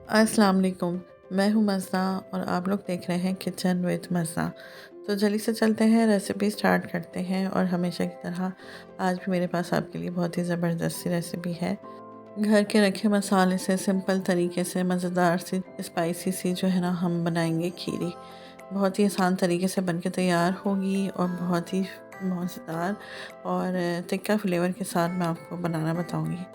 अस्सलाम वालेकुम। मैं हूँ मज़ा और आप लोग देख रहे हैं किचन विद मज़ा। तो जल्दी से चलते हैं, रेसिपी स्टार्ट करते हैं। और हमेशा की तरह आज भी मेरे पास आपके लिए बहुत ही ज़बरदस्त सी रेसिपी है। घर के रखे मसाले से सिंपल तरीके से मज़ेदार सी स्पाइसी सी जो है ना हम बनाएंगे खीरी। बहुत ही आसान तरीके से बन के तैयार होगी और बहुत ही मज़ेदार और तिक्का फ्लेवर के साथ मैं आपको बनाना बताऊंगी।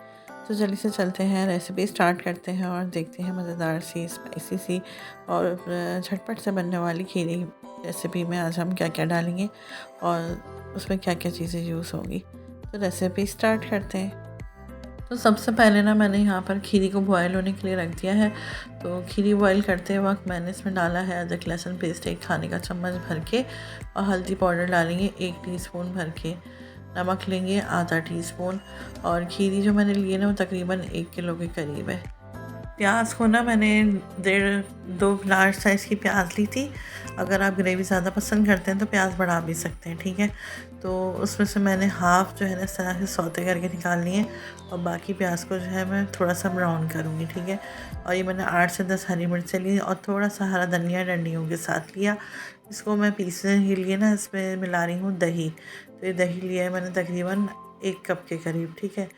तो जल्दी से चलते हैं, रेसिपी स्टार्ट करते हैं और देखते हैं मज़ेदार सी स्पाइसी सी और झटपट से बनने वाली खीरी रेसिपी में आज हम क्या क्या डालेंगे और उसमें क्या क्या चीज़ें यूज़ होंगी। तो रेसिपी स्टार्ट करते हैं। तो सबसे पहले ना मैंने यहाँ पर खीरी को बॉयल होने के लिए रख दिया है। तो खीरी बॉयल करते वक्त मैंने इसमें डाला है अदरक लहसुन पेस्ट 1 खाने का चम्मच भर के, और हल्दी पाउडर डालेंगे 1 टीस्पून भर के, नमक लेंगे आधा टीस्पून, और खीरी जो मैंने लिए ना वो तकरीबन 1 किलो के करीब है। प्याज को ना मैंने 1.5-2 लार्ज साइज़ की प्याज ली थी। अगर आप ग्रेवी ज़्यादा पसंद करते हैं तो प्याज बढ़ा भी सकते हैं, ठीक है। तो उसमें से मैंने हाफ़ जो है ना इस तरह से सौते करके निकालनी है, और बाकी प्याज को जो है मैं थोड़ा सा ब्राउन करूँगी, ठीक है। और ये मैंने 8 से 10 हरी मिर्चें ली और थोड़ा सा हरा धनिया डंडियों के साथ लिया। इसको मैं पीसने के लिए ना इसमें मिला रही हूँ दही। तो ये दही लिया है मैंने तकरीबन 1 कप के करीब, ठीक है।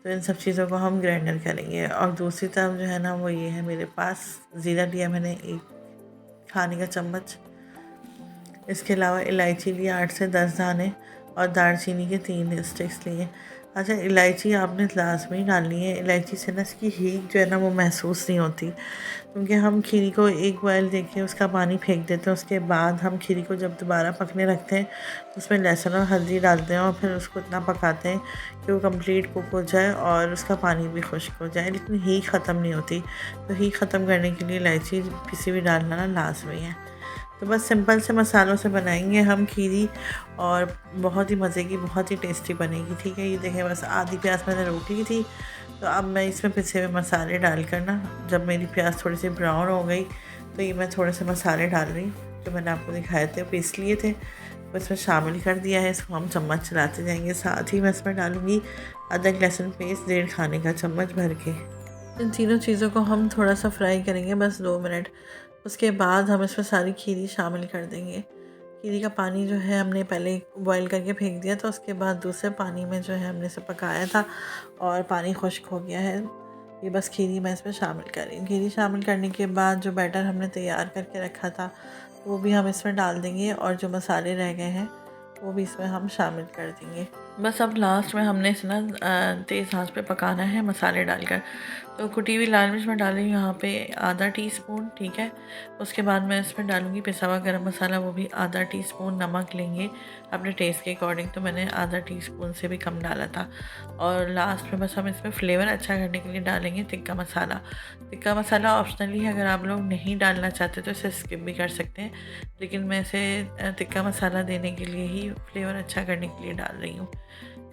तो इन सब चीज़ों को हम ग्राइंडर करेंगे। और दूसरी तरफ जो है ना वो ये है, मेरे पास ज़ीरा लिया मैंने 1 खाने का चम्मच। इसके अलावा इलायची लिया 8 से 10 दाने, और दालचीनी के 3 स्टिक्स लिए। अच्छा, इलायची आपने लाजमी डालनी है। इलायची से ना इसकी हींग जो है ना वो महसूस नहीं होती, क्योंकि हम खीरी को एक बॉयल देके उसका पानी फेंक देते हैं। उसके बाद हम खीरी को जब दोबारा पकने रखते हैं तो उसमें लहसुन और हल्दी डालते हैं और फिर उसको इतना पकाते हैं कि वो कंप्लीट कुक हो जाए और उसका पानी भी खुश्क हो जाए, लेकिन हींग ख़त्म नहीं होती। तो हींग ख़त्म करने के लिए इलायची पिसी हुई डालना ना लाजमी है। तो बस सिंपल से मसालों से बनाएंगे हम खीरी, और बहुत ही मज़े की, बहुत ही टेस्टी बनेगी, ठीक है। ये देखें, बस आधी प्याज मैंने रोक ली थी। तो अब मैं इसमें पिसे हुए मसाले डाल कर ना, जब मेरी प्याज थोड़ी सी ब्राउन हो गई तो ये मैं थोड़े से मसाले डाल रही हूँ जो मैंने आपको दिखाए थे, पीस लिए थे, तो इसमें शामिल कर दिया है। इसको हम चम्मच चलाते जाएंगे। साथ ही मैं इसमें डालूँगी अदरक लहसुन पेस्ट 1.5 खाने का चम्मच भर के। इन तीनों चीज़ों को हम थोड़ा सा फ्राई करेंगे, बस 2 मिनट। उसके बाद हम इसमें सारी खीरी शामिल कर देंगे। खीरी का पानी जो है हमने पहले बॉईल करके फेंक दिया था, उसके बाद दूसरे पानी में जो है हमने इसे पकाया था और पानी खुश्क हो गया है। ये बस खीरी मैं इसमें शामिल कर रही हूँ। खीरी शामिल करने के बाद जो बैटर हमने तैयार करके रखा था वो भी हम इसमें डाल देंगे, और जो मसाले रह गए हैं वो भी इसमें हम शामिल कर देंगे। बस अब लास्ट में हमने इसे ना तेज़ आंच पे पकाना है मसाले डालकर। तो कुटी हुई लाल मिर्च मैं डाल रही हूँ यहाँ पे आधा टीस्पून, ठीक है। उसके बाद मैं इसमें डालूँगी पिसा हुआ गरम मसाला, वो भी आधा टीस्पून। नमक लेंगे अपने टेस्ट के अकॉर्डिंग, तो मैंने आधा टीस्पून से भी कम डाला था। और लास्ट में बस हम इसमें फ्लेवर अच्छा करने के लिए डालेंगे टिक्का मसाला। टिक्का मसाला ऑप्शनली है, अगर आप लोग नहीं डालना चाहते तो इसे स्किप भी कर सकते हैं, लेकिन मैं इसे टिक्का मसाला देने के लिए ही, फ्लेवर अच्छा करने के लिए डाल रही हूँ,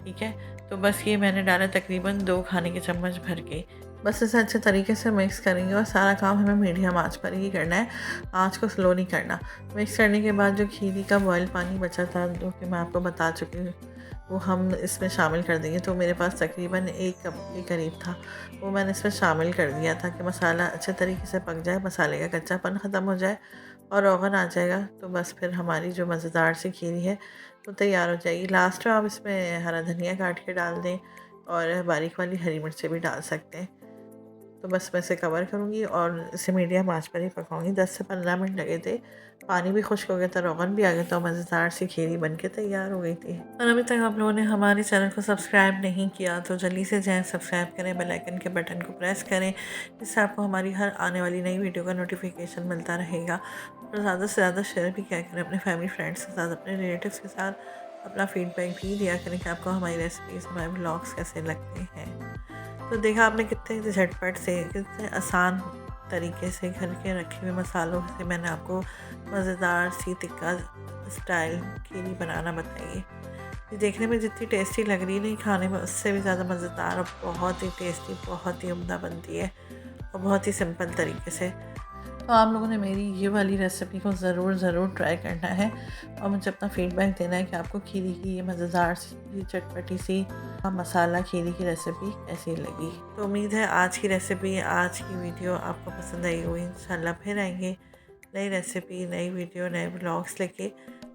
ठीक है। तो बस ये मैंने डाला तकरीबन 2 खाने के चम्मच भर के। बस इसे अच्छे तरीके से मिक्स करेंगे, और सारा काम हमें मीडियम आंच पर ही करना है, आंच को स्लो नहीं करना। मिक्स करने के बाद जो खीरी का बॉयल पानी बचा था, जो कि मैं आपको बता चुकी हूँ, वो हम इसमें शामिल कर देंगे। तो मेरे पास तकरीबन 1 कप के करीब था, वो मैंने इसमें शामिल कर दिया था कि मसाला अच्छे तरीके से पक जाए, मसाले का कच्चापन ख़त्म हो जाए और रोगन आ जाएगा। तो बस फिर हमारी जो मज़ेदार सी खीरी है वो तैयार हो जाएगी। लास्ट में आप इसमें हरा धनिया काट के डाल दें, और बारीक वाली हरी मिर्चें भी डाल सकते हैं। तो बस मैं इसे कवर करूँगी और इसे मीडियम आंच पर ही पकाऊंगी। 10 से 15 मिनट लगे थे। पानी भी खुश्क हो गया था, रोगन भी आ गया था, मज़ेदार सी खीरी बन के तैयार हो गई थी। और अभी तक आप लोगों ने हमारे चैनल को सब्सक्राइब नहीं किया तो जल्दी से जाएँ, सब्सक्राइब करें, बेल आइकन के बटन को प्रेस करें, इससे आपको हमारी हर आने वाली नई वीडियो का नोटिफिकेशन मिलता रहेगा। और ज़्यादा से ज़्यादा शेयर भी किया करें अपने फैमिली फ्रेंड्स के साथ, अपने रिलेटिव्स के साथ। अपना फीडबैक भी दिया करें कि आपको हमारी रेसिपीज़, हमारे ब्लॉग्स कैसे लगते हैं। तो देखा आपने कितने झटपट से, कितने आसान तरीके से घर के रखे हुए मसालों से मैंने आपको मज़ेदार सी टिक्का स्टाइल खीरी बनाना बताई। ये देखने में जितनी टेस्टी लग रही है नहीं, खाने में उससे भी ज़्यादा मज़ेदार और बहुत ही टेस्टी, बहुत ही उम्दा बनती है, और बहुत ही सिंपल तरीके से। तो आप लोगों ने मेरी ये वाली रेसिपी को ज़रूर ट्राई करना है और मुझे अपना फीडबैक देना है कि आपको खीरी की ये मज़ेदार सी चटपटी सी मसाला खीरी की रेसिपी कैसी लगी। तो उम्मीद है आज की रेसिपी, आज की वीडियो आपको पसंद आई होगी। इंशाल्लाह फिर आएंगे नई रेसिपी, नई वीडियो, नए ब्लॉग्स लेके।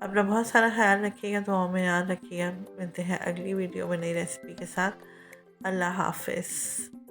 अपना बहुत सारा ख्याल रखिएगा, दुआओं में याद रखिएगा। मिलते हैं अगली वीडियो में नई रेसिपी के साथ। अल्लाह हाफ़िज़।